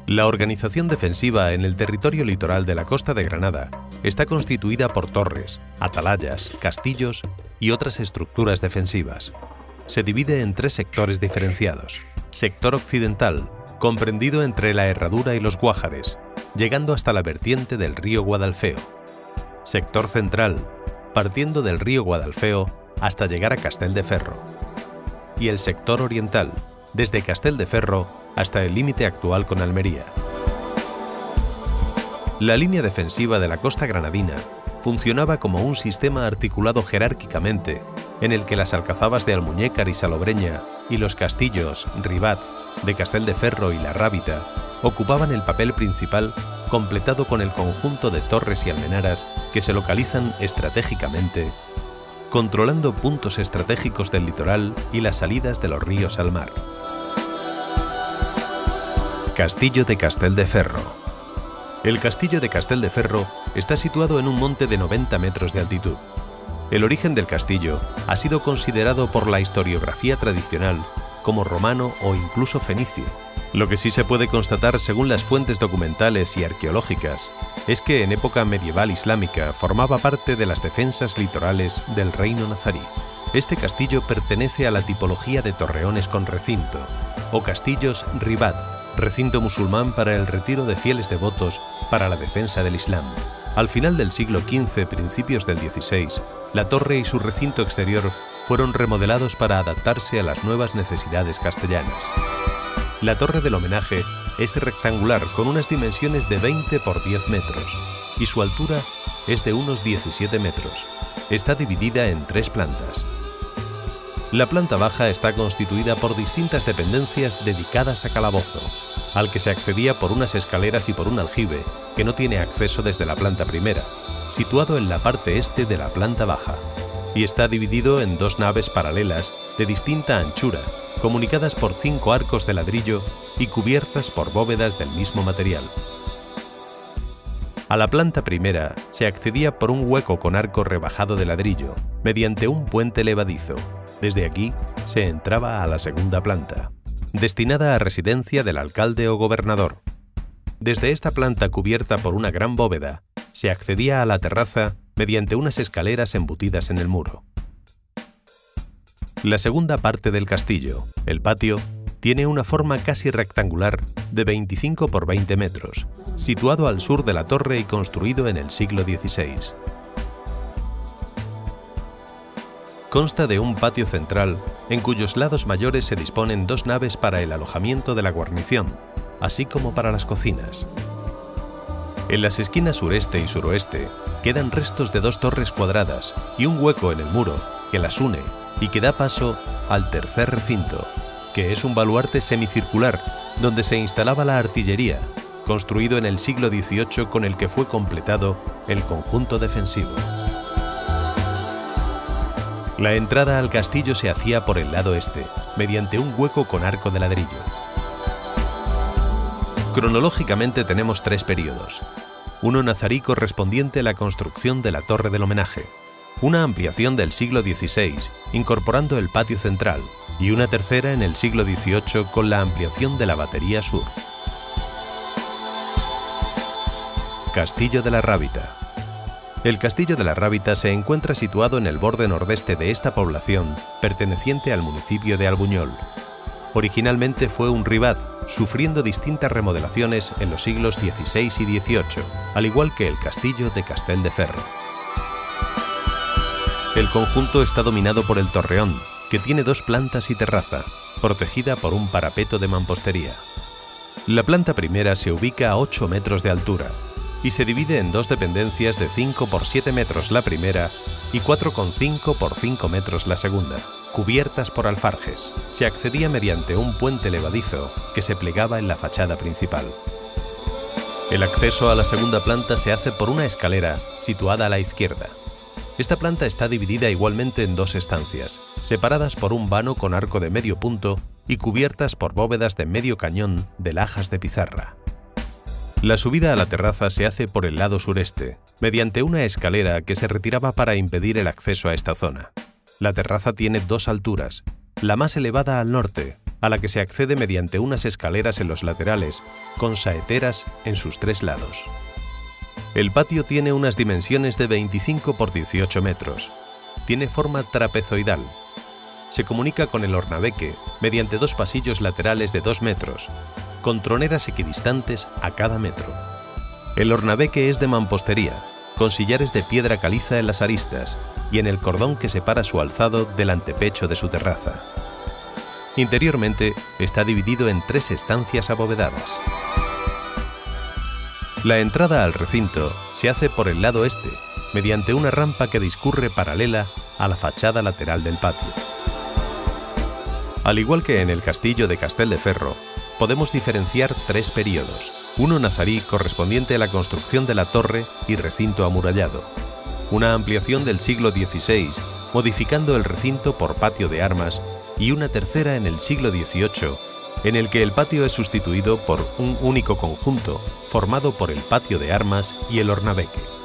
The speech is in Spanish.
La organización defensiva en el territorio litoral de la Costa de Granada está constituida por torres, atalayas, castillos y otras estructuras defensivas. Se divide en tres sectores diferenciados. Sector occidental, comprendido entre la Herradura y los Guájares, llegando hasta la vertiente del río Guadalfeo. Sector central, partiendo del río Guadalfeo hasta llegar a Castelldeferro. Y el sector oriental, desde Castelldeferro hasta el límite actual con Almería. La línea defensiva de la costa granadina funcionaba como un sistema articulado jerárquicamente en el que las alcazabas de Almuñécar y Salobreña y los castillos Ribat, de Castelldeferro y La Rábita ocupaban el papel principal, completado con el conjunto de torres y almenaras que se localizan estratégicamente, controlando puntos estratégicos del litoral y las salidas de los ríos al mar. Castillo de Castelldeferro. El castillo de Castelldeferro está situado en un monte de 90 metros de altitud. El origen del castillo ha sido considerado por la historiografía tradicional como romano o incluso fenicio. Lo que sí se puede constatar según las fuentes documentales y arqueológicas es que en época medieval islámica formaba parte de las defensas litorales del reino nazarí. Este castillo pertenece a la tipología de torreones con recinto, o castillos ribat, recinto musulmán para el retiro de fieles devotos para la defensa del Islam. Al final del siglo XV, principios del XVI, la torre y su recinto exterior fueron remodelados para adaptarse a las nuevas necesidades castellanas. La torre del homenaje es rectangular con unas dimensiones de 20 por 10 metros y su altura es de unos 17 metros. Está dividida en tres plantas. La planta baja está constituida por distintas dependencias dedicadas a calabozo, al que se accedía por unas escaleras y por un aljibe que no tiene acceso desde la planta primera, situado en la parte este de la planta baja, y está dividido en dos naves paralelas de distinta anchura, comunicadas por 5 arcos de ladrillo y cubiertas por bóvedas del mismo material. A la planta primera se accedía por un hueco con arco rebajado de ladrillo, mediante un puente levadizo. Desde aquí se entraba a la segunda planta, destinada a residencia del alcalde o gobernador. Desde esta planta cubierta por una gran bóveda, se accedía a la terraza mediante unas escaleras embutidas en el muro. La segunda parte del castillo, el patio, tiene una forma casi rectangular de 25 por 20 metros, situado al sur de la torre y construido en el siglo XVI. Consta de un patio central, en cuyos lados mayores se disponen dos naves para el alojamiento de la guarnición, así como para las cocinas. En las esquinas sureste y suroeste quedan restos de dos torres cuadradas y un hueco en el muro que las une y que da paso al tercer recinto, que es un baluarte semicircular donde se instalaba la artillería, construido en el siglo XVIII con el que fue completado el conjunto defensivo. La entrada al castillo se hacía por el lado este, mediante un hueco con arco de ladrillo. Cronológicamente tenemos tres periodos. Uno nazarí correspondiente a la construcción de la Torre del Homenaje, una ampliación del siglo XVI, incorporando el patio central, y una tercera en el siglo XVIII con la ampliación de la batería sur. Castillo de la Rábita. El Castillo de la Rábita se encuentra situado en el borde nordeste de esta población, perteneciente al municipio de Albuñol. Originalmente fue un ribat, sufriendo distintas remodelaciones en los siglos XVI y XVIII, al igual que el castillo de Castelldeferro. El conjunto está dominado por el torreón, que tiene dos plantas y terraza, protegida por un parapeto de mampostería. La planta primera se ubica a 8 metros de altura y se divide en dos dependencias de 5 por 7 metros la primera y 4,5 por 5 metros la segunda, cubiertas por alfarjes. Se accedía mediante un puente levadizo que se plegaba en la fachada principal. El acceso a la segunda planta se hace por una escalera situada a la izquierda. Esta planta está dividida igualmente en dos estancias, separadas por un vano con arco de medio punto y cubiertas por bóvedas de medio cañón de lajas de pizarra. La subida a la terraza se hace por el lado sureste, mediante una escalera que se retiraba para impedir el acceso a esta zona. La terraza tiene dos alturas, la más elevada al norte, a la que se accede mediante unas escaleras en los laterales, con saeteras en sus 3 lados. El patio tiene unas dimensiones de 25 por 18 metros. Tiene forma trapezoidal. Se comunica con el Ornabeque mediante 2 pasillos laterales de 2 metros, con troneras equidistantes a cada metro. El Ornabeque es de mampostería, con sillares de piedra caliza en las aristas y en el cordón que separa su alzado del antepecho de su terraza. Interiormente está dividido en 3 estancias abovedadas. La entrada al recinto se hace por el lado este, mediante una rampa que discurre paralela a la fachada lateral del patio. Al igual que en el castillo de Castelldefels, podemos diferenciar 3 períodos. Uno nazarí correspondiente a la construcción de la torre y recinto amurallado. Una ampliación del siglo XVI, modificando el recinto por patio de armas, y una tercera en el siglo XVIII, en el que el patio es sustituido por un único conjunto, formado por el patio de armas y el Ornabeque.